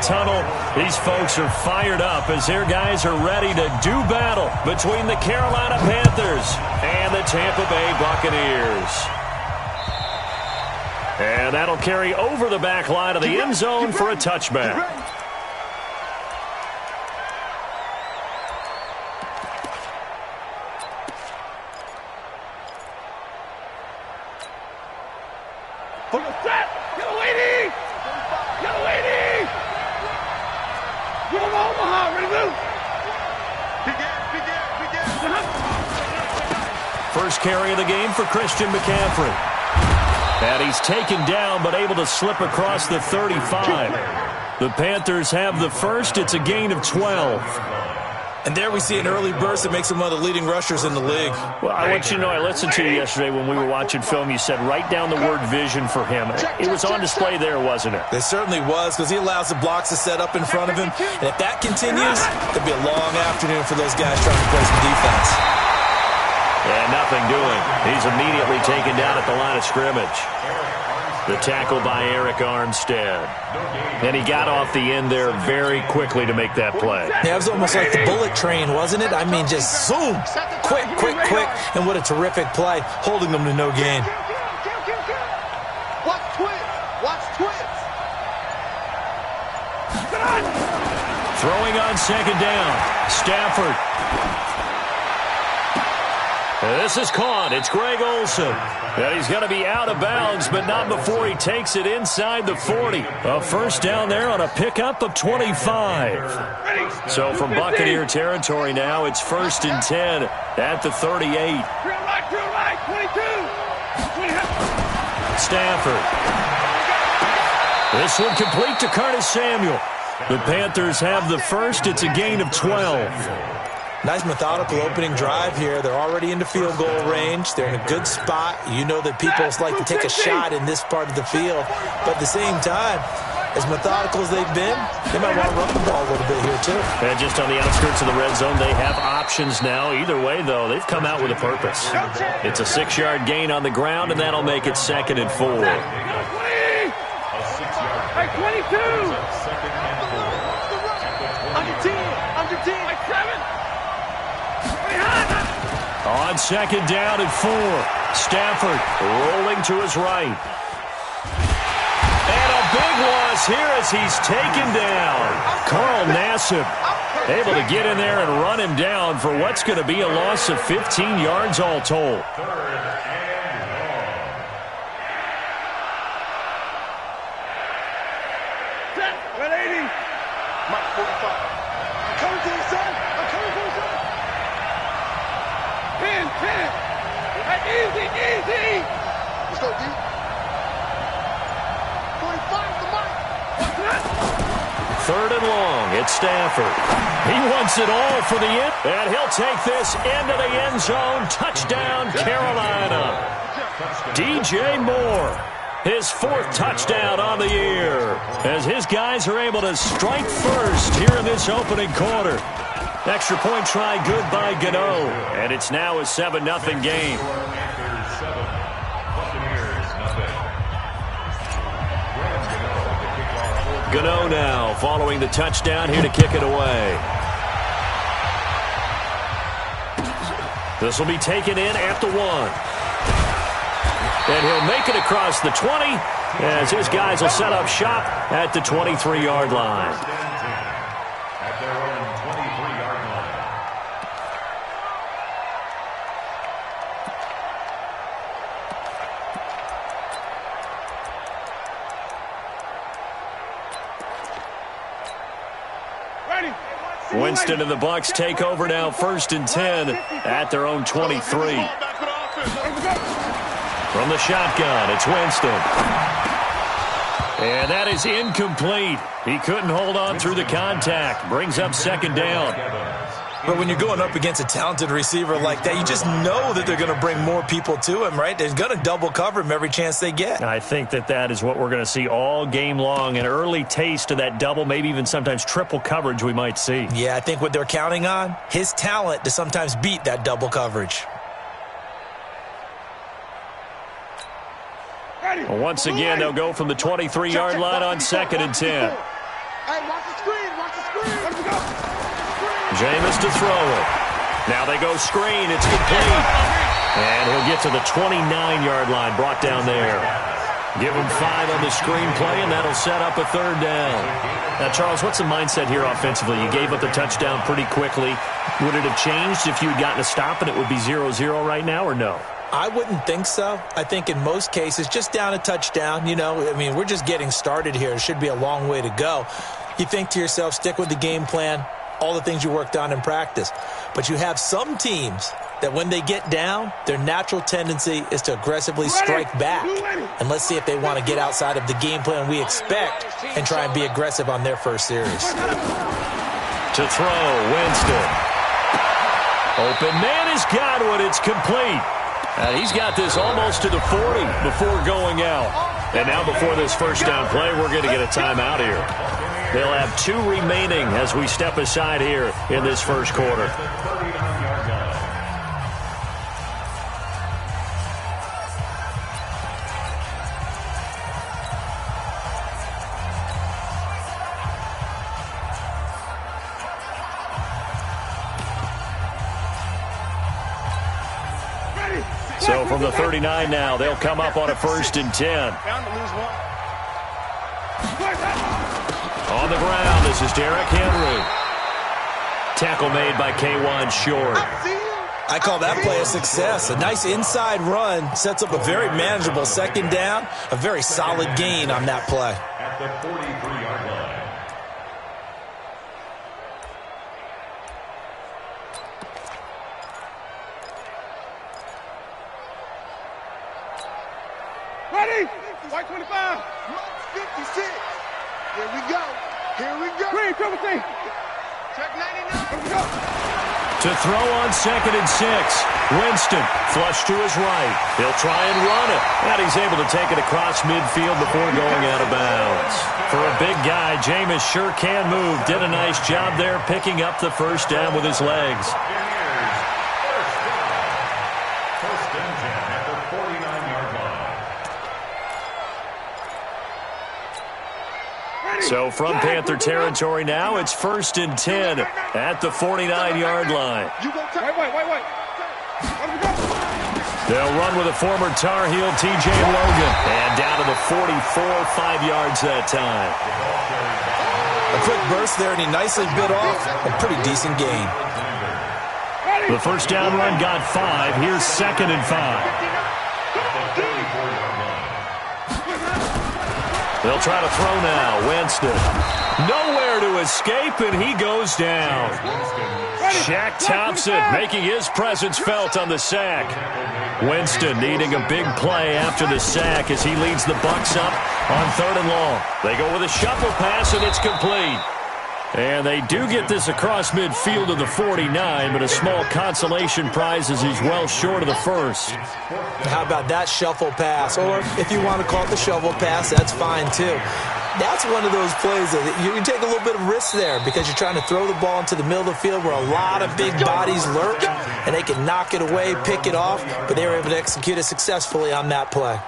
tunnel. These folks are fired up as their guys are ready to do battle between the Carolina Panthers and the Tampa Bay Buccaneers. And that'll carry over the back line of the end zone for a touchback. First carry of the game for Christian McCaffrey. And he's taken down but able to slip across the 35. The Panthers have the first. It's a gain of 12. And there we see an early burst that makes him one of the leading rushers in the league. Well, I want you to know, I listened to you yesterday when we were watching film. You said write down the word vision for him. It was on display there, wasn't it? It certainly was, because he allows the blocks to set up in front of him. And if that continues, it'll be a long afternoon for those guys trying to play some defense. And nothing doing. He's immediately taken down at the line of scrimmage. The tackle by Eric Armstead. And he got off the end there very quickly to make that play. Yeah, it was almost like the bullet train, wasn't it? I mean, just zoom. Quick, quick, quick. And what a terrific play, holding them to no gain. Watch twins. Watch twins. Throwing on second down. Stafford. This is caught. It's Greg Olsen. And he's going to be out of bounds, but not before he takes it inside the 40. A first down there on a pickup of 25. So from Buccaneer territory now, it's 1st and 10 at the 38. Stafford. This one complete to Curtis Samuel. The Panthers have the first. It's a gain of 12. Nice methodical opening drive here. They're already into field goal range. They're in a good spot. You know that people like to take a shot in this part of the field. But at the same time, as methodical as they've been, they might want to run the ball a little bit here too. And just on the outskirts of the red zone, they have options now. Either way, though, they've come out with a purpose. It's a 6-yard gain on the ground, and that'll make it 2nd and 4. Hey, 22! Under 10! Under 10! Like 7! On second down and 4. Stafford rolling to his right. And a big loss here as he's taken down. Carl Nassib able to get in there and run him down for what's going to be a loss of 15 yards all told. Easy, easy! Let's go deep. 45 the mark. 3rd and long. It's Stafford. He wants it all for the end. And he'll take this into the end zone. Touchdown, Carolina. DJ Moore. His 4th touchdown on the year. As his guys are able to strike first here in this opening quarter. Extra point try good by Gano. And it's now a 7-0 game. Gano now following the touchdown here to kick it away. This will be taken in at the 1. And he'll make it across the 20 as his guys will set up shop at the 23-yard line. Winston and the Bucs take over now, 1st and 10 at their own 23. From the shotgun, it's Winston. And that is incomplete. He couldn't hold on through the contact. Brings up 2nd down. But when you're going up against a talented receiver like that, you just know that they're going to bring more people to him, right? They're going to double cover him every chance they get. I think that is what we're going to see all game long. An early taste of that double, maybe even sometimes triple coverage we might see. Yeah, I think what they're counting on, his talent to sometimes beat that double coverage. Once again, they'll go from the 23-yard line on 2nd and 10. Hey, watch the screen. Watch the screen. Let him go. Jameis to throw it. Now they go screen. It's complete. And he'll get to the 29-yard line, brought down there. Give him 5 on the screenplay, and that'll set up a third down. Now, Charles, what's the mindset here offensively? You gave up the touchdown pretty quickly. Would it have changed if you had gotten a stop and it would be 0-0 right now, or no? I wouldn't think so. I think in most cases, just down a touchdown, we're just getting started here. It should be a long way to go. You think to yourself, stick with the game plan, all the things you worked on in practice. But you have some teams that when they get down, their natural tendency is to aggressively strike back. And let's see if they want to get outside of the game plan we expect and try and be aggressive on their first series. To throw, Winston. Open man is Godwin. It's complete. He's got this almost to the 40 before going out. And now before this first down play, we're going to get a timeout here. They'll have 2 remaining as we step aside here in this first quarter. So from the 39 now, they'll come up on a 1st and 10. On the ground, this is Derrick Henry. Tackle made by K1 Short. I call that play a success. A nice inside run sets up a very manageable second down. A very solid gain on that play. At the 43-yard line. Ready? White 25. 56. Here we go. Here we go. Green, triple T. Check 99. Here we go. To throw on 2nd and 6. Winston flush to his right. He'll try and run it. And he's able to take it across midfield before going out of bounds. For a big guy, Jameis sure can move. Did a nice job there picking up the first down with his legs. First and 10 at the 49-yard line. So from Panther territory now, it's 1st and 10 at the 49-yard line. Wait. They'll run with a former Tar Heel, T.J. Logan. And down to the 44, 5 yards that time. A quick burst there, and he nicely bit off a pretty decent gain. The first down run got 5. Here's 2nd and 5. They'll try to throw now. Winston. Nowhere to escape, and he goes down. Shaq Thompson making his presence felt on the sack. Winston needing a big play after the sack as he leads the Bucs up on 3rd and long. They go with a shuffle pass, and it's complete. And they do get this across midfield to the 49, but a small consolation prize as he's well short of the first. How about that shuffle pass? Or if you want to call it the shovel pass, that's fine too. That's one of those plays that you can take a little bit of risk there because you're trying to throw the ball into the middle of the field where a lot of big bodies lurk, and they can knock it away, pick it off, but they were able to execute it successfully on that play.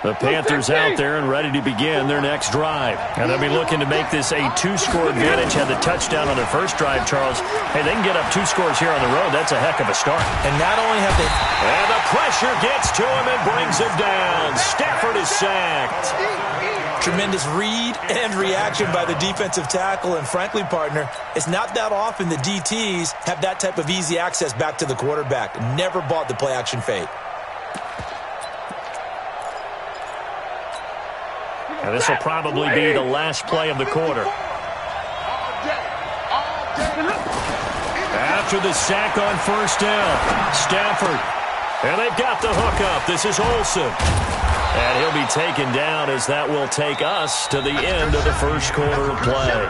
The Panthers out there and ready to begin their next drive. And they'll be looking to make this a 2-score advantage. Had the touchdown on their first drive, Charles. Hey, they can get up 2 scores here on the road. That's a heck of a start. And not only have they... And the pressure gets to him and brings him down. Stafford is sacked. Tremendous read and reaction by the defensive tackle. And frankly, partner, it's not that often the DTs have that type of easy access back to the quarterback. Never bought the play-action fake. And this will probably be the last play of the quarter. After the sack on first down, Stafford. And they've got the hook up. This is Olsen. And he'll be taken down as that will take us to the end of the first quarter of play.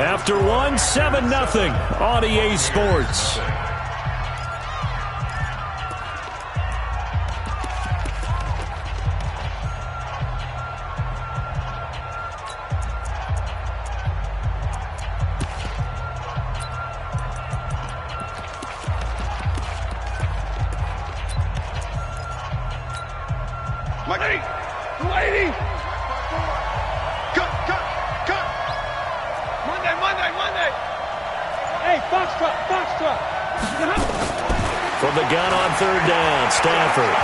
After 7-0 on EA Sports. Lady! Cut! Hey, box truck. From the gun on third down, Stafford.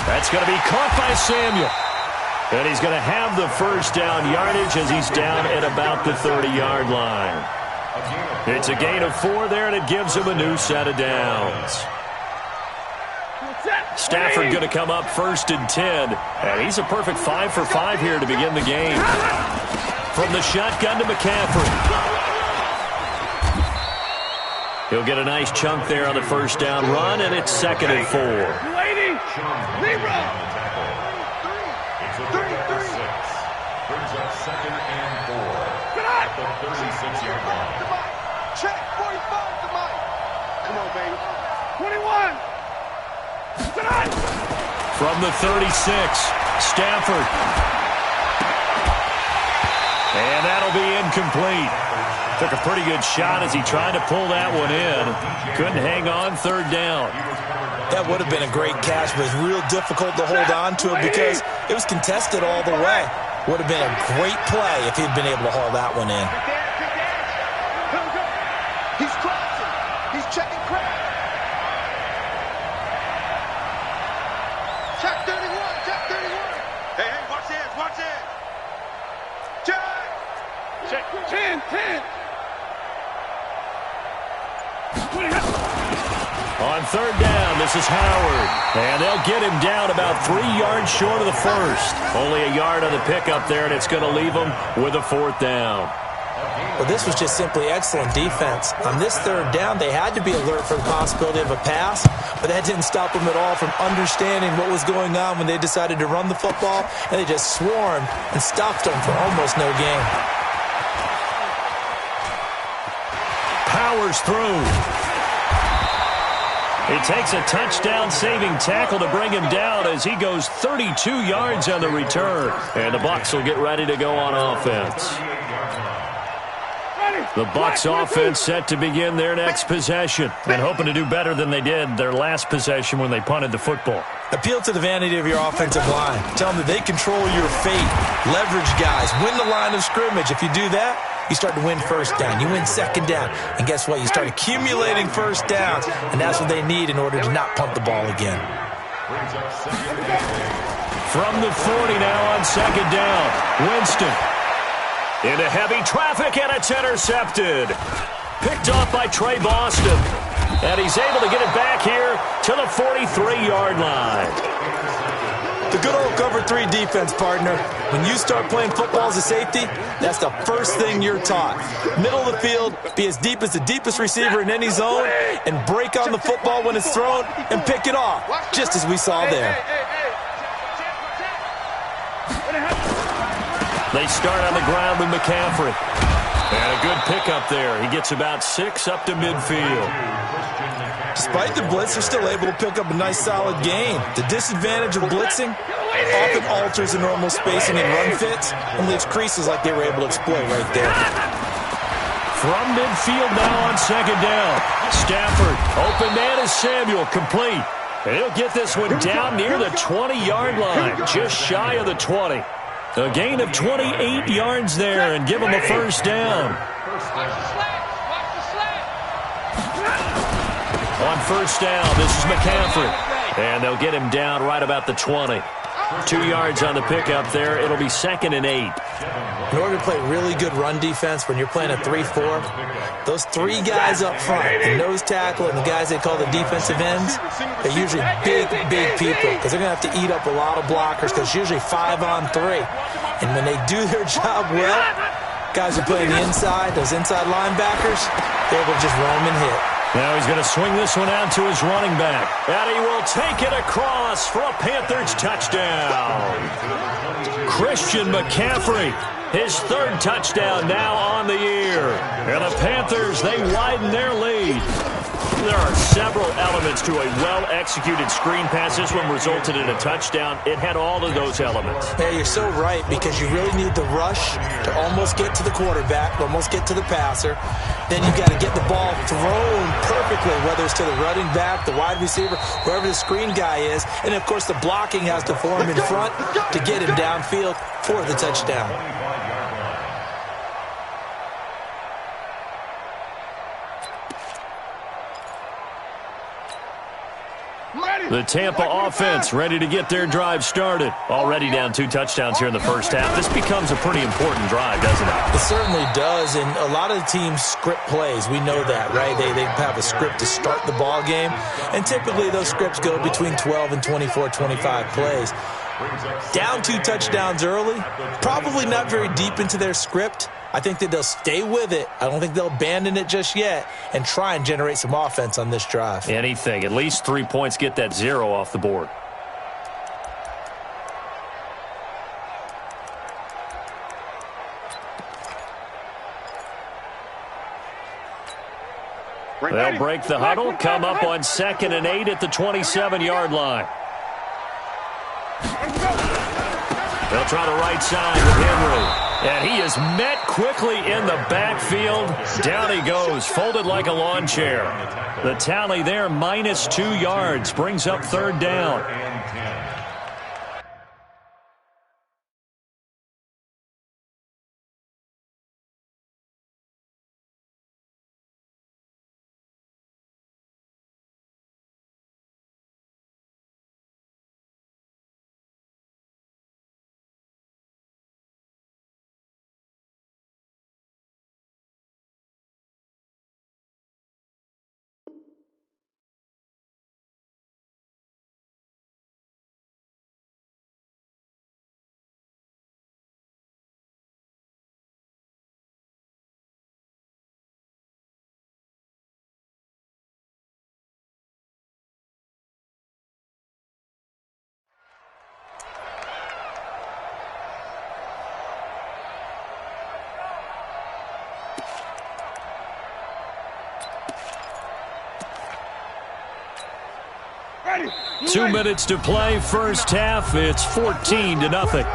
That's going to be caught by Samuel. And he's going to have the first down yardage as he's down at about the 30-yard line. It's a gain of 4 there, and it gives him a new set of downs. Stafford going to come up 1st and 10. And he's a perfect 5 for 5 here to begin the game. From the shotgun to McCaffrey. He'll get a nice chunk there on the first down run, and it's 2nd and 4. Lady, Libra. It's a 3 for 6. Brings up 2nd and 4. At the 36-yard line. Check 45 to Mike. Come on, baby. 21. From the 36, Stafford. And that'll be incomplete. Took a pretty good shot as he tried to pull that one in. Couldn't hang on 3rd down. That would have been a great catch, but it's real difficult to hold on to it because it was contested all the way. Would have been a great play if he'd been able to haul that one in. He's crossing. He's checking crack. Check 31. Hey, watch this. Check 10. On 3rd down, this is Howard. And they'll get him down about 3 yards short of the first. Only a yard on the pickup there, and it's going to leave him with a 4th down. Well, this was just simply excellent defense. On this 3rd down, they had to be alert for the possibility of a pass, but that didn't stop them at all from understanding what was going on when they decided to run the football, and they just swarmed and stopped them for almost no gain. Powers through. It takes a touchdown-saving tackle to bring him down as he goes 32 yards on the return. And the Bucs will get ready to go on offense. The Bucs offense set to begin their next possession and hoping to do better than they did their last possession when they punted the football. Appeal to the vanity of your offensive line. Tell them that they control your fate. Leverage guys. Win the line of scrimmage. If you do that, you start to win 1st down. You win 2nd down. And guess what? You start accumulating 1st downs. And that's what they need in order to not punt the ball again. From the 40 now on 2nd down. Winston. Into heavy traffic, and it's intercepted. Picked off by Trey Boston. And he's able to get it back here to the 43-yard line. The good old cover 3 defense, partner. When you start playing football as a safety, that's the first thing you're taught. Middle of the field, be as deep as the deepest receiver in any zone, and break on the football when it's thrown and pick it off, just as we saw there. They start on the ground with McCaffrey. And a good pickup there. He gets about 6 up to midfield. Despite the blitz, they're still able to pick up a nice, solid gain. The disadvantage of blitzing often alters the normal spacing and run fits and leaves creases like they were able to exploit right there. From midfield now on 2nd down. Stafford, open man is Samuel, complete. And he'll get this one down near the 20-yard line, just shy of the 20. A gain of 28 yards there and give him a 1st down. On 1st down, this is McCaffrey. And they'll get him down right about the 20. 2 yards on the pickup there. It'll be 2nd and 8. In order to play really good run defense when you're playing a 3-4, those 3 guys up front, the nose tackle and the guys they call the defensive ends, they're usually big people because they're going to have to eat up a lot of blockers because it's usually 5 on 3. And when they do their job well, guys who play on the inside, those inside linebackers, they're able to just roam and hit. Now he's going to swing this one out to his running back. And he will take it across for a Panthers touchdown. Christian McCaffrey, his 3rd touchdown now on the year. And the Panthers, they widen their lead. There are several elements to a well-executed screen pass. This one resulted in a touchdown. It had all of those elements. Yeah, you're so right because you really need the rush to almost get to the quarterback, almost get to the passer. Then you've got to get the ball thrown perfectly, whether it's to the running back, the wide receiver, wherever the screen guy is. And, of course, the blocking has to form in front to get him downfield for the touchdown. The Tampa offense ready to get their drive started. Already down 2 touchdowns here in the first half. This becomes a pretty important drive, doesn't it? It certainly does, and a lot of the teams script plays. We know that, right? They have a script to start the ball game, and typically those scripts go between 12 and 24, 25 plays. Down 2 touchdowns early, probably not very deep into their script. I think that they'll stay with it. I don't think they'll abandon it just yet and try and generate some offense on this drive. Anything. At least 3 points, get that 0 off the board. They'll break the huddle, come up on 2nd and 8 at the 27-yard line. They'll try the right side with Henry. And he is met quickly in the backfield. Down he goes, folded like a lawn chair. The tally there, -2 yards, brings up 3rd down. Ready. 2 minutes to play, first half. It's 14-0.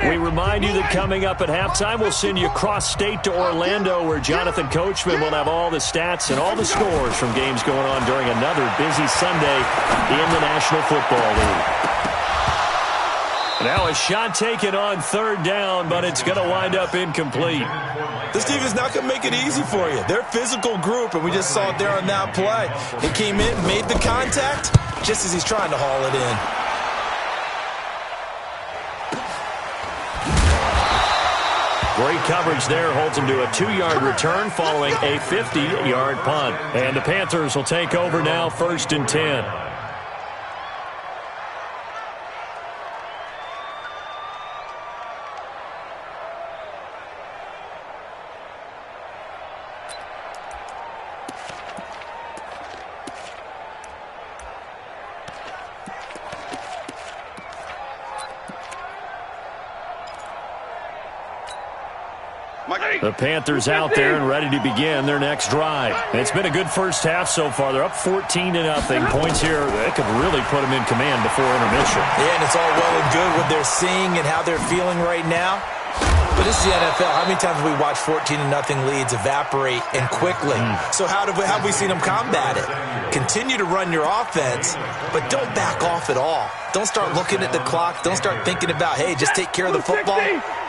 We remind you that coming up at halftime, we'll send you cross-state to Orlando, where Jonathan Coachman will have all the stats and all the scores from games going on during another busy Sunday in the National Football League. Now a shot taken on 3rd down, but it's going to wind up incomplete. This team is not going to make it easy for you. They're a physical group, and we just saw it there on that play. He came in, made the contact, just as he's trying to haul it in. Great coverage there, holds him to a 2-yard return following a 50-yard punt. And the Panthers will take over now, 1st and 10. The Panthers out there and ready to begin their next drive. It's been a good first half so far. They're up 14-0. Points here, that could really put them in command before intermission. Yeah, and it's all well and good what they're seeing and how they're feeling right now. But this is the NFL. How many times have we watched 14-0 leads evaporate and quickly? So how have we seen them combat it? Continue to run your offense, but don't back off at all. Don't start looking at the clock. Don't start thinking about, hey, just take care of the football.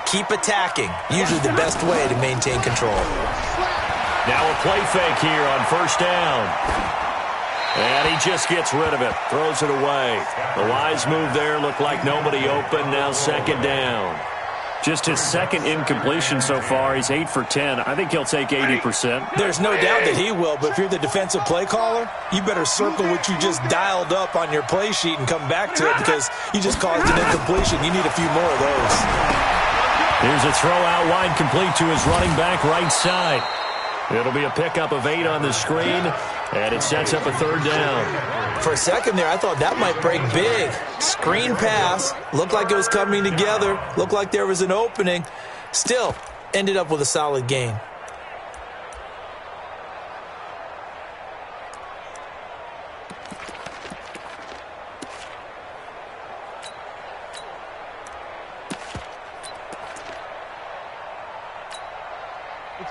Keep attacking. Usually the best way to maintain control. Now a play fake here on 1st down. And he just gets rid of it. Throws it away. The wise move there. Looked like nobody open. Now 2nd down. Just his 2nd incompletion so far. He's 8 for 10. I think he'll take 80%. There's no doubt that he will, but if you're the defensive play caller, you better circle what you just dialed up on your play sheet and come back to it, because you just caused an incompletion. You need a few more of those. Here's a throw out wide, complete to his running back right side. It'll be a pickup of 8 on the screen, and it sets up a 3rd down. For a second there, I thought that might break big. Screen pass. Looked like it was coming together. Looked like there was an opening. Still, ended up with a solid gain.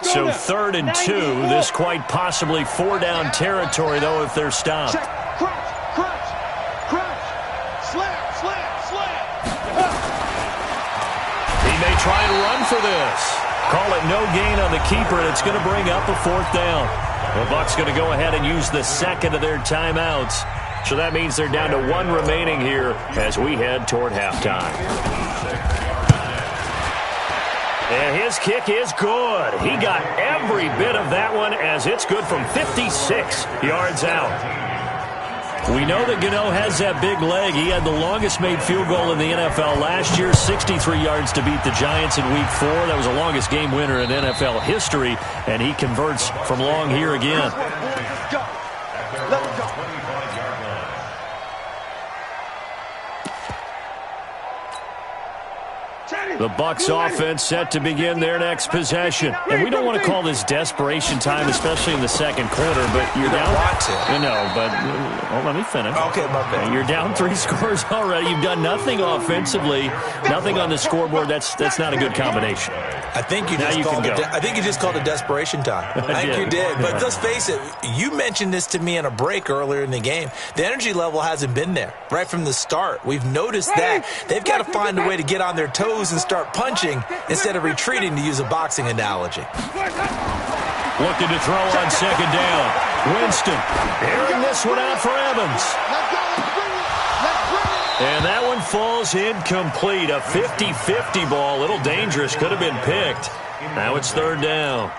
So 3rd and 2. This quite possibly 4-down territory, though, if they're stopped. Check. Crunch. Slap. try and run for this. Call it no gain on the keeper, and it's going to bring up a 4th down. The Bucs going to go ahead and use the second of their timeouts. So that means they're down to 1 remaining here as we head toward halftime. And his kick is good. He got every bit of that one as it's good from 56 yards out. We know that Gano has that big leg. He had the longest made field goal in the NFL last year, 63 yards to beat the Giants in Week 4. That was the longest game winner in NFL history, and he converts from long here again. Let's go. Let's go. The Bucs offense set to begin their next possession. And we don't want to call this desperation time, especially in the second quarter, but you're down. No, but let me finish. Okay, my bad. You're down 3 scores already. You've done nothing offensively, nothing on the scoreboard. That's not a good combination. I think you just called it desperation time. I think you did. But let's face it, you mentioned this to me in a break earlier in the game. The energy level hasn't been there right from the start. We've noticed that. They've got to find a way to get on their toes and start punching instead of retreating, to use a boxing analogy. Looking to throw on second down. Winston airing this one out for Evans. And that one falls incomplete. A 50-50 ball. A little dangerous. Could have been picked. Now it's 3rd down.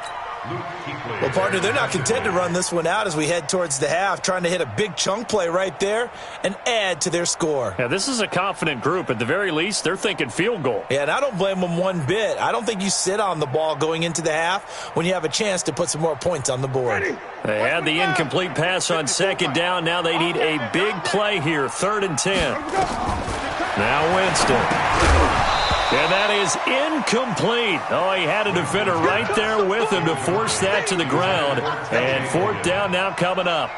Well, partner, they're not content to run this one out as we head towards the half, trying to hit a big chunk play right there and add to their score. Yeah, this is a confident group. At the very least, they're thinking field goal. Yeah, and I don't blame them one bit. I don't think you sit on the ball going into the half when you have a chance to put some more points on the board. They had the incomplete pass on second down. Now they need a big play here, 3rd and 10. Now Winston. And that is incomplete. Oh, he had a defender right there with him to force that to the ground. And 4th down now coming up.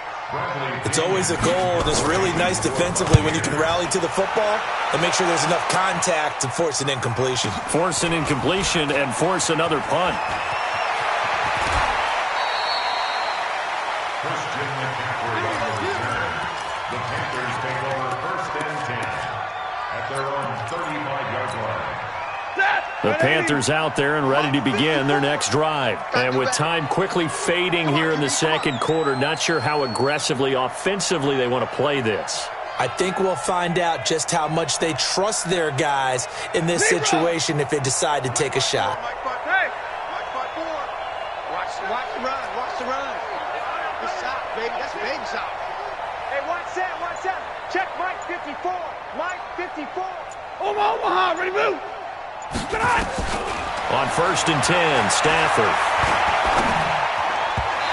It's always a goal, and it's really nice defensively when you can rally to the football and make sure there's enough contact to force an incompletion. Force an incompletion and force another punt. The Panthers take over 1st and 10 at their own 35-yard line. The Panthers out there and ready to begin their next drive. And with time quickly fading here in the second quarter, not sure how aggressively, offensively they want to play this. I think we'll find out just how much they trust their guys in this situation if they decide to take a shot. Hey, watch the run. Watch the run. Good shot, baby. That's a big shot. Hey, watch that. Check Mike 54. Mike 54. Omaha, ready to move. On 1st and 10, Stafford.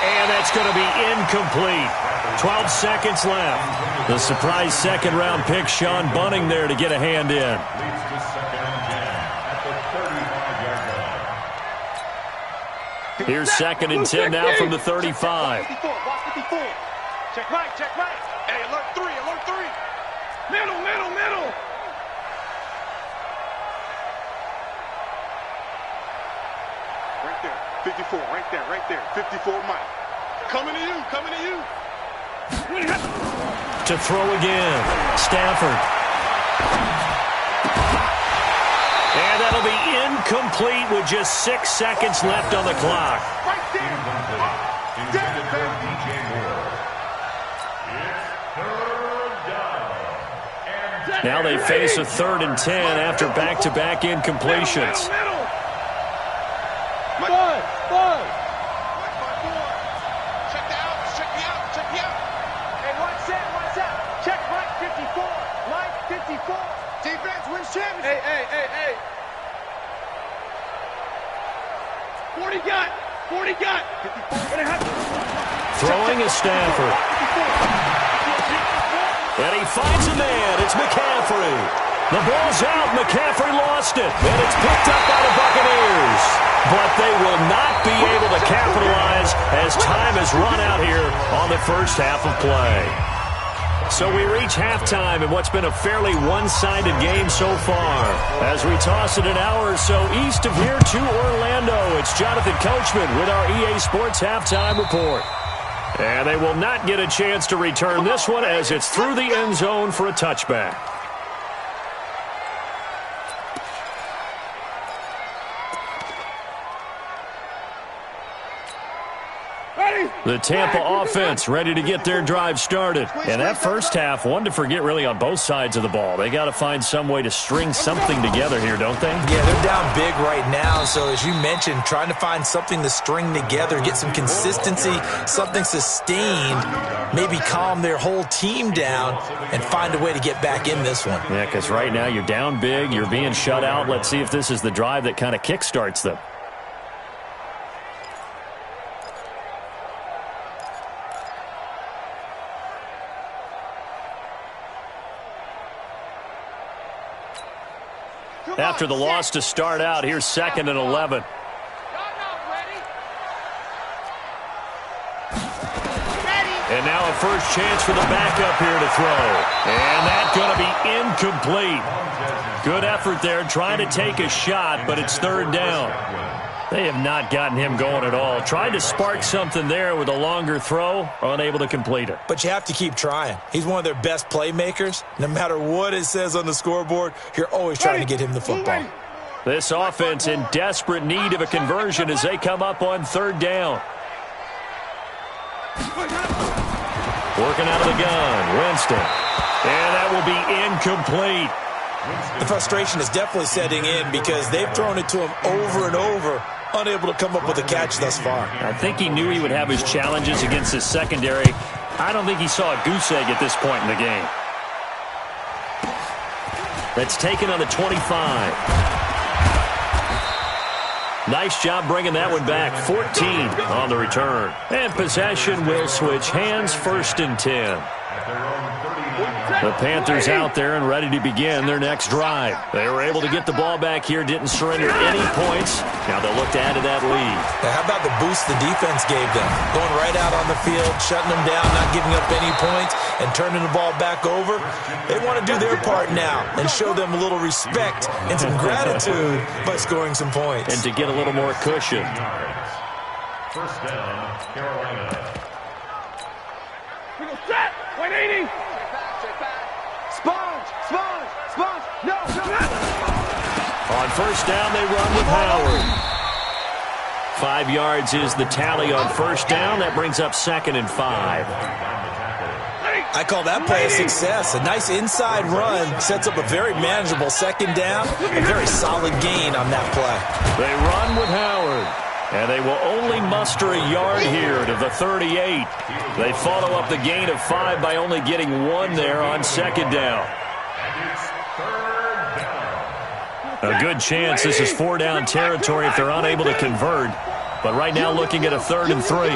And that's going to be incomplete. 12 seconds left. The surprise second-round pick, Sean Bunting, there to get a hand in. Leads to 2nd and 10 at the 35-yard line. Here's 2nd and 10 now from the 35. Watch 54. Check Mike. Hey, alert 3. Middle. Right there. 54, right there. 54, Mike. Coming to you. To throw again, Stafford. And that'll be incomplete with just 6 seconds left on the clock. Right there. Intended for DJ Moore. It's 3rd down. Now they face a 3rd and 10 after back-to-back incompletions. Bud. Check the out. Hey, watch that. Check Mike 54. Defense wins championship. Hey. 40 got. Throwing is Stafford. And he finds a man. It's McCaffrey. The ball's out. McCaffrey lost it. And it's picked up by the Buccaneers. But they will not be able to capitalize as time has run out here on the first half of play. So we reach halftime in what's been a fairly one-sided game so far. As we toss it an hour or so east of here to Orlando, it's Jonathan Coachman with our EA Sports Halftime Report. And they will not get a chance to return this one as it's through the end zone for a touchback. The Tampa offense ready to get their drive started. And that first half, one to forget really on both sides of the ball. They got to find some way to string something together here, don't they? Yeah, they're down big right now. So as you mentioned, trying to find something to string together, get some consistency, something sustained, maybe calm their whole team down and find a way to get back in this one. Yeah, because right now you're down big, you're being shut out. Let's see if this is the drive that kind of kickstarts them. After the loss to start out, here's 2nd and 11. And now a first chance for the backup here to throw. And that's going to be incomplete. Good effort there trying to take a shot, but it's 3rd down. They have not gotten him going at all. Tried to spark something there with a longer throw, unable to complete it. But you have to keep trying. He's one of their best playmakers. No matter what it says on the scoreboard, you're always trying to get him the football. This offense in desperate need of a conversion as they come up on 3rd down. Working out of the gun, Winston. And that will be incomplete. The frustration is definitely setting in because they've thrown it to him over and over, unable to come up with a catch thus far. I think he knew he would have his challenges against his secondary. I don't think he saw a goose egg at this point in the game. That's taken on the 25. Nice job bringing that one back. 14 on the return. And possession will switch hands, 1st and 10. The Panthers out there and ready to begin their next drive. They were able to get the ball back here, didn't surrender any points. Now they'll look to add to that lead. Now how about the boost the defense gave them? Going right out on the field, shutting them down, not giving up any points, and turning the ball back over. They want to do their part now and show them a little respect and some gratitude by scoring some points. And to get a little more cushion. 1st down, Carolina. We go set. 180. Sponge. No. On 1st down, they run with Howard. 5 yards is the tally on 1st down. That brings up 2nd and 5. I call that play a success. A nice inside run sets up a very manageable 2nd down. A very solid gain on that play. They run with Howard. And they will only muster a yard here to the 38. They follow up the gain of 5 by only getting 1 there on 2nd down. A good chance this is 4-down territory if they're unable to convert. But right now looking at a 3rd and 3.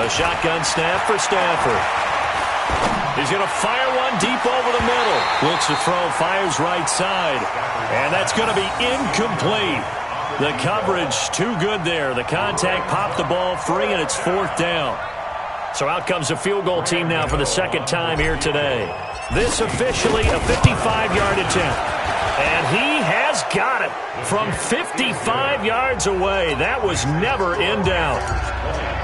A shotgun snap for Stafford. He's going to fire one deep over the middle. Looks to throw, fires right side. And that's going to be incomplete. The coverage too good there. The contact popped the ball free, and it's 4th down. So out comes the field goal team now for the 2nd time here today. This officially a 55-yard attempt. And he has got it from 55 yards away. That was never in doubt.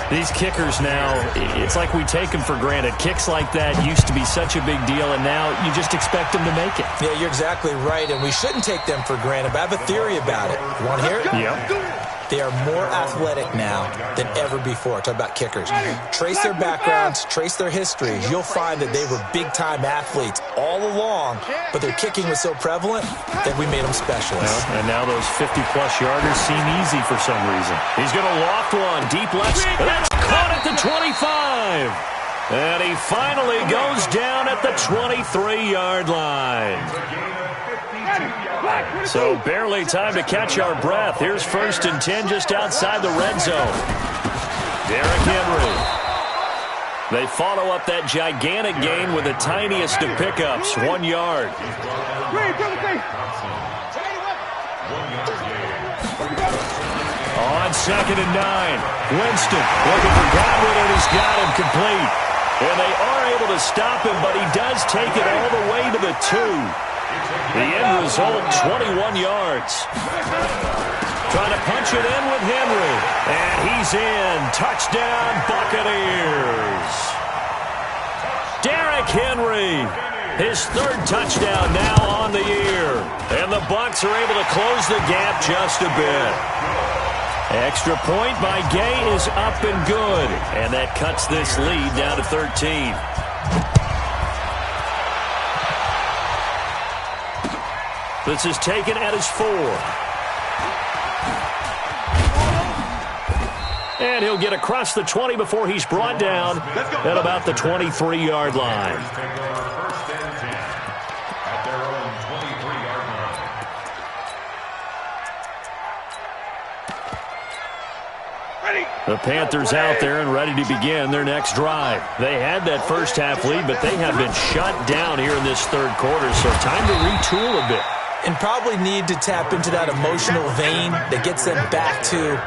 These kickers now, it's like we take them for granted. Kicks like that used to be such a big deal, and now you just expect them to make it. Yeah, you're exactly right, and we shouldn't take them for granted, but I have a theory about it. You want to hear it? Yeah. They are more athletic now than ever before. Talk about kickers. Trace their backgrounds, trace their histories. You'll find that they were big-time athletes all along, but their kicking was so prevalent that we made them specialists. And now those 50-plus yarders seem easy for some reason. He's going to loft one deep left. That's caught at the 25. And he finally goes down at the 23-yard line. So barely time to catch our breath. Here's 1st and 10 just outside the red zone. Derrick Henry. They follow up that gigantic gain with the tiniest of pickups, 1 yard. On 2nd and 9, Winston looking for Godwin, and he's got him complete. And they are able to stop him, but he does take it all the way to the 2. The end result, 21 yards. Trying to punch it in with Henry. And he's in. Touchdown, Buccaneers. Derrick Henry, his 3rd touchdown now on the year. And the Bucs are able to close the gap just a bit. Extra point by Gay is up and good. And that cuts this lead down to 13. This is taken at his 4. And he'll get across the 20 before he's brought down at about the 23-yard line. The Panthers out there and ready to begin their next drive. They had that first half lead, but they have been shut down here in this third quarter, so time to retool a bit. And probably need to tap into that emotional vein that gets them back to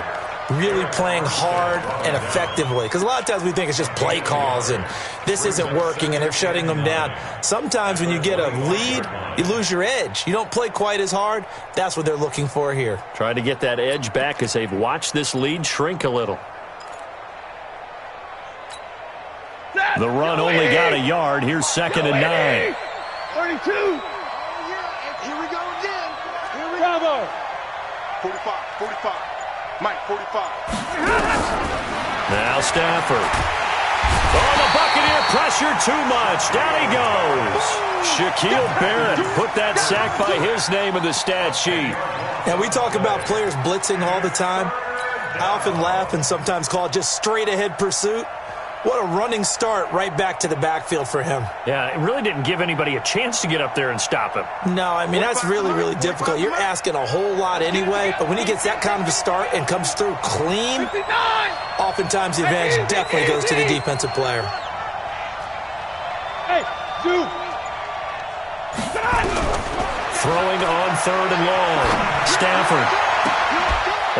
really playing hard and effectively. Because a lot of times we think it's just play calls and this isn't working and they're shutting them down. Sometimes when you get a lead, you lose your edge. You don't play quite as hard. That's what they're looking for here. Trying to get that edge back as they've watched this lead shrink a little. The run only got a yard. Here's 2nd and 9. 32. Here we go again. Here we go. 45, 45. Mike, 45. Now Stafford. Oh, the Buccaneer pressure too much. Down he goes. Shaquille Barrett put that sack by his name in the stat sheet. And we talk about players blitzing all the time. I often laugh and sometimes call it just straight ahead pursuit. What a running start right back to the backfield for him. Yeah, it really didn't give anybody a chance to get up there and stop him. No, I mean, that's really, really difficult. You're asking a whole lot anyway, but when he gets that kind of a start and comes through clean, oftentimes the advantage definitely goes to the defensive player. Hey, dude. Throwing on 3rd and long. Stafford.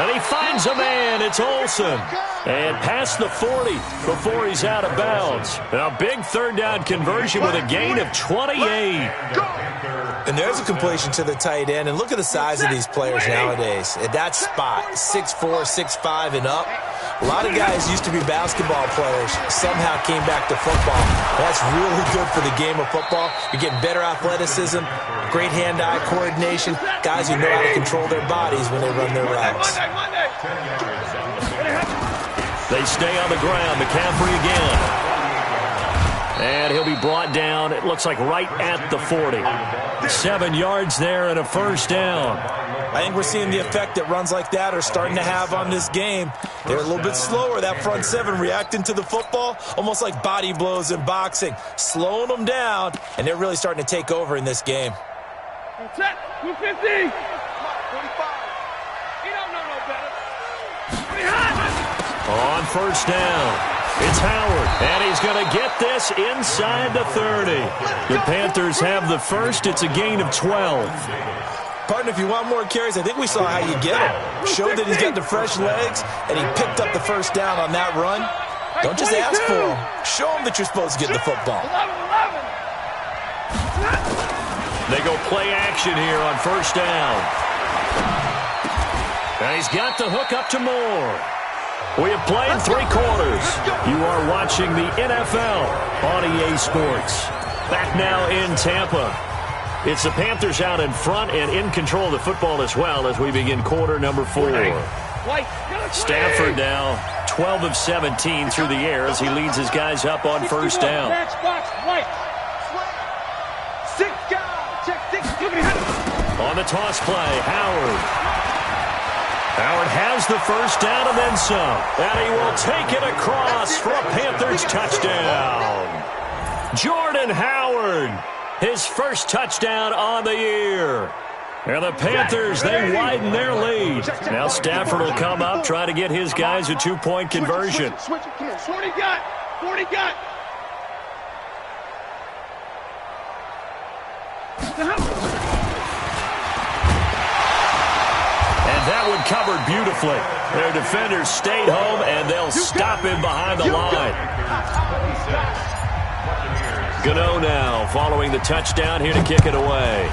And he finds a man. It's Olsen. And past the 40 before he's out of bounds. A big 3rd down conversion with a gain of 28. And there's a completion to the tight end. And look at the size of these players nowadays. At that spot, 6'4", 6'5", and up. A lot of guys used to be basketball players, somehow came back to football. That's really good for the game of football. You're getting better athleticism, great hand-eye coordination, guys who know how to control their bodies when they run their routes. They stay on the ground. McCaffrey again. And he'll be brought down, it looks like right at the 40. 7 yards there and a 1st down. I think we're seeing the effect that runs like that are starting to have on this game. They're a little bit slower, that front 7, reacting to the football, almost like body blows in boxing, slowing them down, and they're really starting to take over in this game. Set, 250. 45. He don't know no better. On 1st down, it's Howard, and he's going to get this inside the 30. The Panthers have the 1st. It's a gain of 12. Partner, if you want more carries, I think we saw how you get him. Showed that he's got the fresh legs, and he picked up the 1st down on that run. Don't just ask for him. Show him that you're supposed to get the football. 11. They go play action here on 1st down. And he's got the hook up to Moore. We have played 3 quarters. You are watching the NFL on EA Sports. Back now in Tampa. It's the Panthers out in front and in control of the football as well as we begin quarter number 4. Stafford now 12 of 17 through the air as he leads his guys up on 1st down. On the toss play, Howard. Howard has the 1st down and then some. And he will take it across for a Panthers touchdown. Jordan Howard, his 1st touchdown on the year. And the Panthers, they widen their lead. Now Stafford will come up, try to get his guys a 2-point conversion. Switch again. 40 got. 40 got. And that one covered beautifully. Their defenders stayed home, and they'll stop him behind the line. Gano now following the touchdown here to kick it away.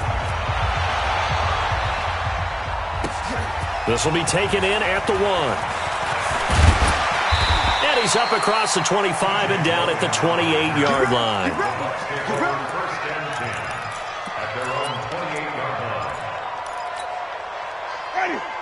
This will be taken in at the 1. And he's up across the 25 and down at the 28-yard line.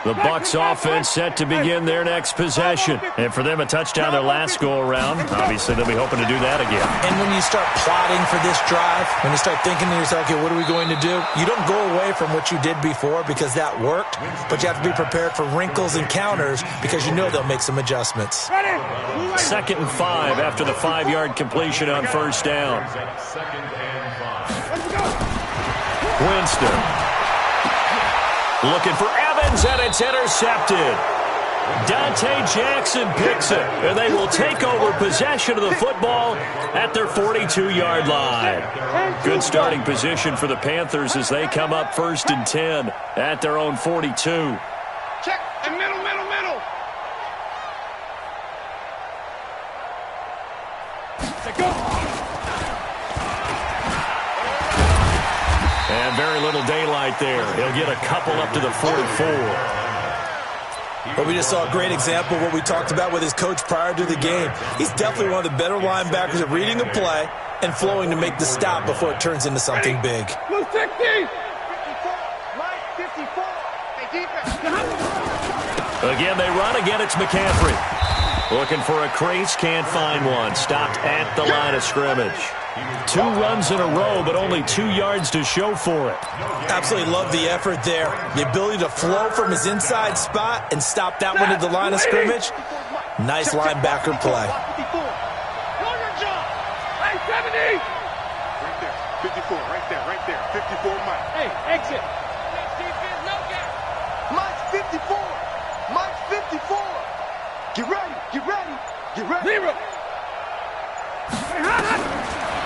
The Bucs offense set to begin their next possession. And for them, a touchdown their last go-around. Obviously, they'll be hoping to do that again. And when you start plotting for this drive, when you start thinking to yourself, okay, what are we going to do? You don't go away from what you did before because that worked, but you have to be prepared for wrinkles and counters because you know they'll make some adjustments. 2nd and 5 after the 5-yard completion on first down. Winston. Looking for Evans, and it's intercepted. Dante Jackson picks it, and they will take over possession of the football at their 42-yard line. Good starting position for the Panthers as they come up 1st and 10 at their own 42. Check, and middle. And very little daylight there. He'll get a couple up to the 44. But we just saw a great example of what we talked about with his coach prior to the game. He's definitely one of the better linebackers at reading a play and flowing to make the stop before it turns into something big. 54, Mike 54. Hey, defense. Again, they run. Again, it's McCaffrey. Looking for a crease, can't find one. Stopped at the line of scrimmage. 2 runs in a row, but only 2 yards to show for it. Absolutely love the effort there. The ability to flow from his inside spot and stop that one at the line of scrimmage. Nice linebacker play. 54. Know your job. Hey, 70. Right there. 54. Right there. 54, Mike. Hey, exit. Next defense, no gap. Mike's 54. Mike's 54. Get ready. Zero.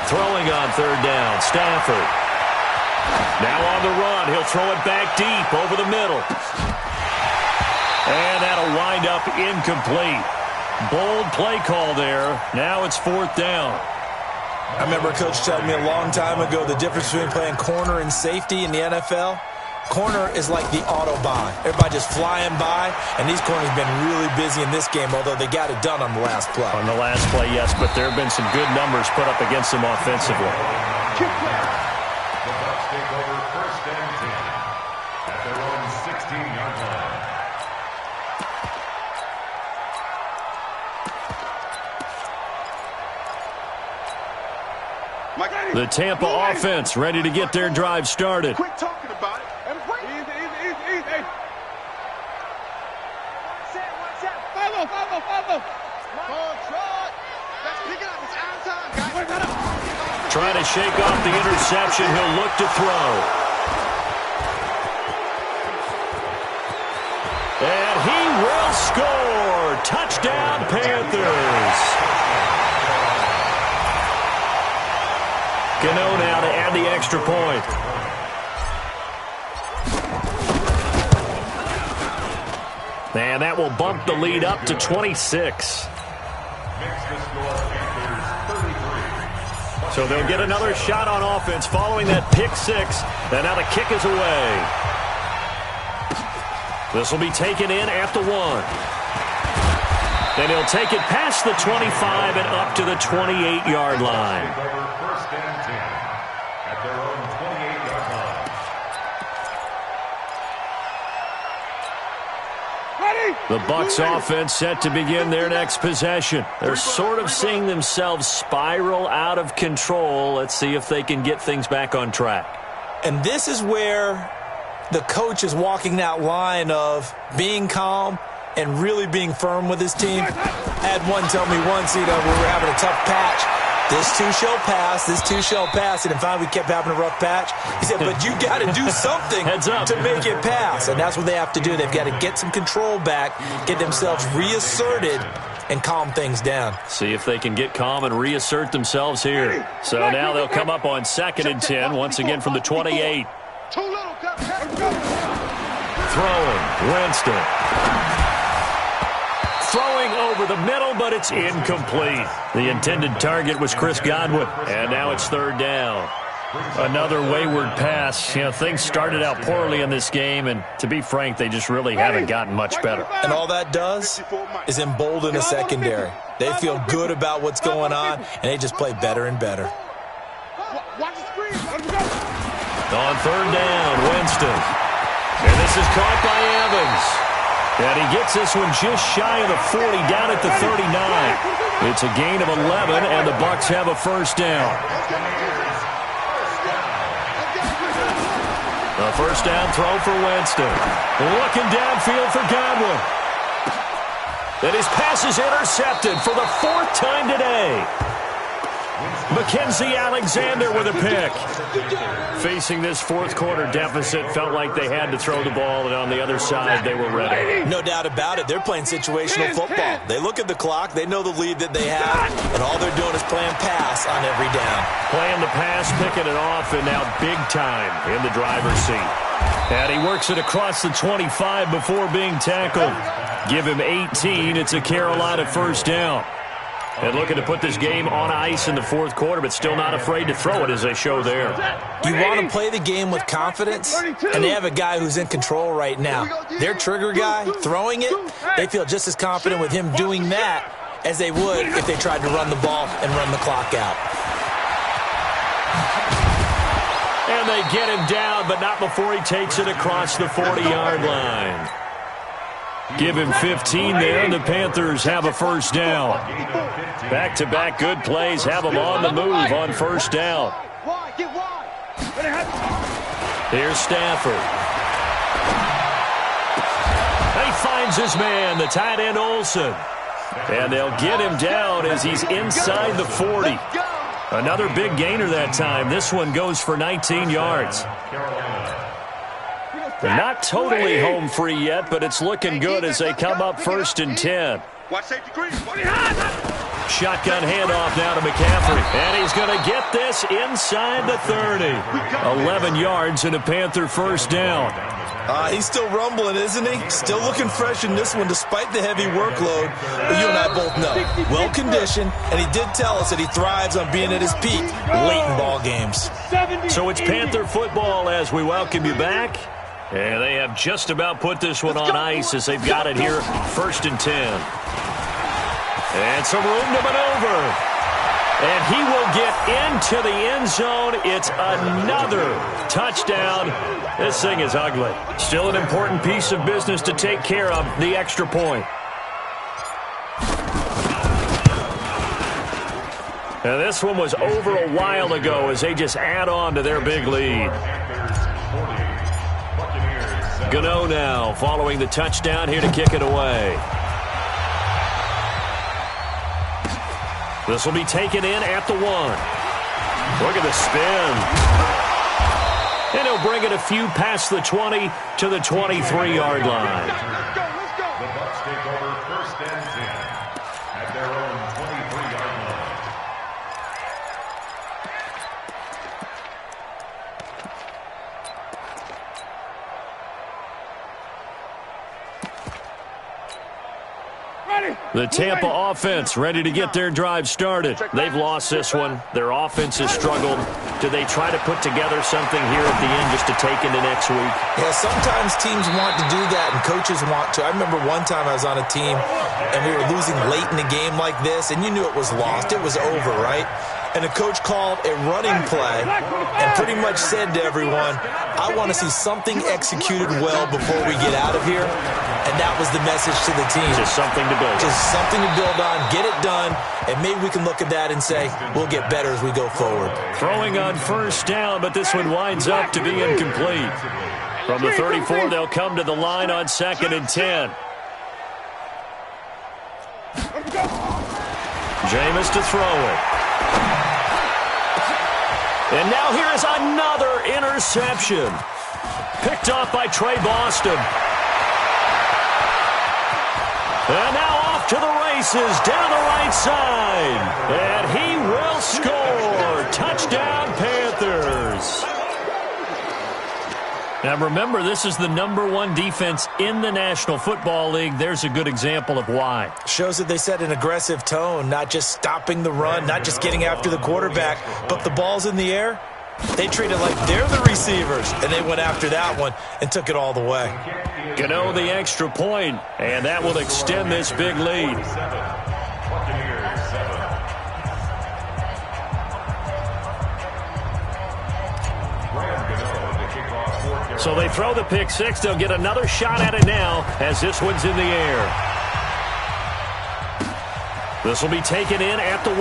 Throwing on 3rd down, Stafford. Now on the run, he'll throw it back deep over the middle. And that'll wind up incomplete. Bold play call there. Now it's 4th down. I remember a coach telling me a long time ago the difference between playing corner and safety in the NFL. Corner is like the Autobahn. Everybody just flying by, and these corners have been really busy in this game, although they got it done on the last play. On the last play, yes, but there have been some good numbers put up against them offensively. The Bucs take over 1st and 10 at their own 16-yard line. The Tampa offense ready to get their drive started. Quit talking about it. Easy. Follow. Control. That's picking up his own time, guys. Trying to shake off the interception. He'll look to throw. And he will score. Touchdown, Panthers. Gano now to add the extra point. And that will bump the lead up to 26. So they'll get another shot on offense following that pick 6. And now the kick is away. This will be taken in at the 1. And he'll take it past the 25 and up to the 28-yard line. First and 10 at their own 28-yard line. The Bucs offense set to begin their next possession. They're sort of seeing themselves spiral out of control. Let's see if they can get things back on track. And this is where the coach is walking that line of being calm and really being firm with his team. I had one tell me once, we were having a tough patch. This too shall pass. This too shall pass. And finally, we kept having a rough patch. He said, but you got to do something to make it pass. And that's what they have to do. They've got to get some control back, get themselves reasserted, and calm things down. See if they can get calm and reassert themselves here. So now they'll come up on 2nd and 10, once again from the 28. Throwing, Winston. Throwing over the middle, but it's incomplete. The intended target was Chris Godwin, and now it's 3rd down. Another wayward pass. Things started out poorly in this game, and to be frank, they just really haven't gotten much better. And all that does is embolden a secondary. They feel good about what's going on, and they just play better and better. On 3rd down, Winston. And this is caught by Evans. And he gets this one just shy of the 40, down at the 39. It's a gain of 11, and the Bucs have a first down. A first down throw for Winston. Looking downfield for Godwin. And his pass is intercepted for the 4th time today. Mackenzie Alexander with a pick. Facing this fourth quarter deficit, felt like they had to throw the ball, and on the other side, they were ready. No doubt about it. They're playing situational football. They look at the clock, they know the lead that they have, and all they're doing is playing pass on every down. Playing the pass, picking it off, and now big time in the driver's seat. And he works it across the 25 before being tackled. Give him 18. It's a Carolina first down. And looking to put this game on ice in the fourth quarter, but still not afraid to throw it, as they show there. You want to play the game with confidence, and they have a guy who's in control right now. Their trigger guy, throwing it, they feel just as confident with him doing that as they would if they tried to run the ball and run the clock out. And they get him down, but not before he takes it across the 40-yard line. Give him 15 there, and the Panthers have a first down. Back-to-back good plays have them on the move on first down. Here's Stafford. He finds his man, the tight end Olsen. And they'll get him down as he's inside the 40. Another big gainer that time. This one goes for 19 yards. They're not totally home free yet, but it's looking good as they come up 1st and 10. Shotgun handoff now to McCaffrey. And he's going to get this inside the 30. 11 yards and a Panther first down. He's still rumbling, isn't he? Still looking fresh in this one despite the heavy workload. But you and I both know, well-conditioned, and he did tell us that he thrives on being at his peak late in ball games. So it's Panther football as we welcome you back. And they have just about put this one on ice as they've got it here, 1st and 10. And some room to maneuver. And he will get into the end zone. It's another touchdown. This thing is ugly. Still an important piece of business to take care of, the extra point. And this one was over a while ago as they just add on to their big lead. Gano now following the touchdown here to kick it away. This will be taken in at the 1. Look at the spin. And he'll bring it a few past the 20 to the 23-yard line. The Bucs take over 1st and 10 at their own 23-yard line. The Tampa offense ready to get their drive started. They've lost this one. Their offense has struggled. Do they try to put together something here at the end just to take into next week? Yeah, sometimes teams want to do that and coaches want to. I remember one time I was on a team and we were losing late in a game like this, and you knew it was lost. It was over, right? And the coach called a running play and pretty much said to everyone, I want to see something executed well before we get out of here. And that was the message to the team. Just something to build on. Just something to build on, get it done, and maybe we can look at that and say, we'll get better as we go forward. Throwing on first down, but this one winds up to be incomplete. From the 34, they'll come to the line on 2nd and 10. Jameis to throw it. And now here is another interception. Picked off by Trey Boston. And now off to the races down the right side. And he will score. Touchdown, Panthers. Now remember, this is the #1 defense in the National Football League. There's a good example of why. Shows that they set an aggressive tone, not just stopping the run, not just getting after the quarterback, but the ball's in the air. They treat it like they're the receivers, and they went after that one and took it all the way. Gano the extra point, and that will extend this big lead. So they throw the pick six. They'll get another shot at it now as this one's in the air. This will be taken in at the 1.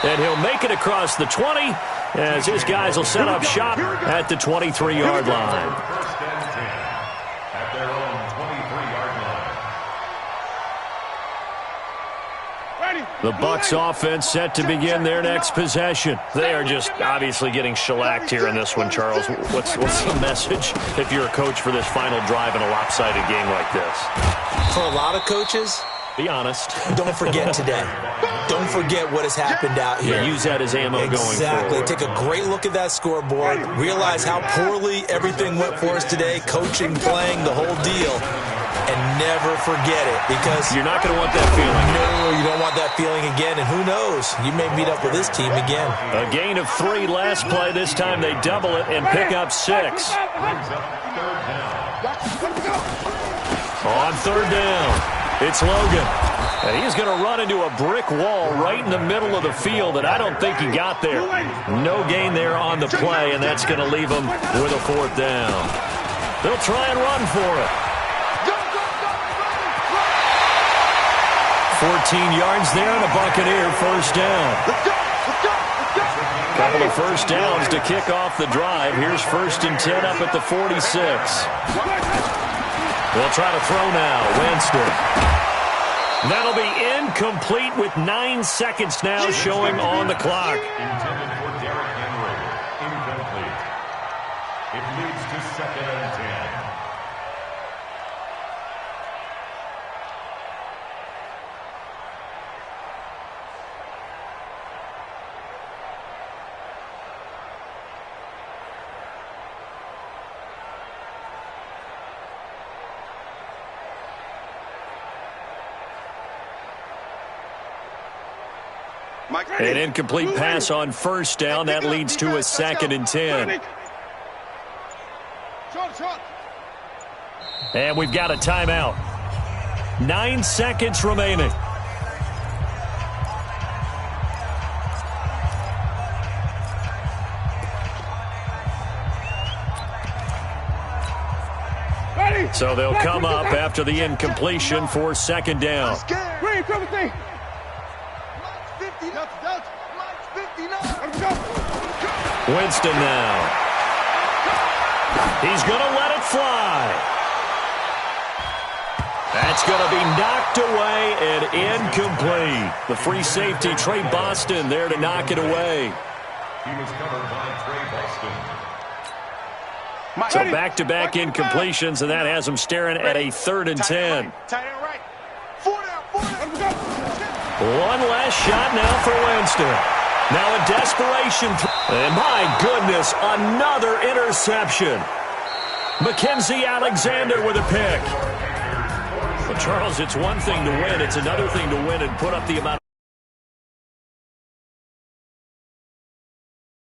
And he'll make it across the 20 as his guys will set up shop at the 23-yard line. First and 10 at their own 23-yard line. The Bucs offense set to begin their next possession. They are just obviously getting shellacked here in this one, Charles. What's the message if you're a coach for this final drive in a lopsided game like this? For a lot of coaches, be honest. Don't forget today. Don't forget what has happened out here. Yeah, use that as ammo going forward. Exactly. Take a great look at that scoreboard. Realize how poorly everything went for us today. Coaching, playing, the whole deal. And never forget it, because you're not going to want that feeling. No, you don't want that feeling again. And who knows? You may meet up with this team again. A gain of 3 last play. This time they double it and pick up 6. On third down, it's Logan. And he's going to run into a brick wall right in the middle of the field, and I don't think he got there. No gain there on the play, and that's going to leave him with a 4th down. They'll try and run for it. 14 yards there and a Buccaneer first down. Couple of first downs to kick off the drive. Here's 1st and 10 up at the 46. They'll try to throw now. Winston. That'll be incomplete with 9 seconds now showing on the clock. Intended for Derrick Henry. Incomplete. It leads to 2nd and 10. An incomplete pass on first down. That leads to a 2nd and 10. And we've got a timeout. 9 seconds remaining. So they'll come up after the incompletion for 2nd down. Winston now. He's going to let it fly. That's going to be knocked away and incomplete. The free safety, Trey Boston, there to knock it away. He was covered by Trey Boston. So back-to-back incompletions, and that has him staring at a 3rd and 10. One last shot now for Winston. Now a desperation. And my goodness, another interception. Mackenzie Alexander with a pick. Well, Charles, it's one thing to win. It's another thing to win and put up the amount.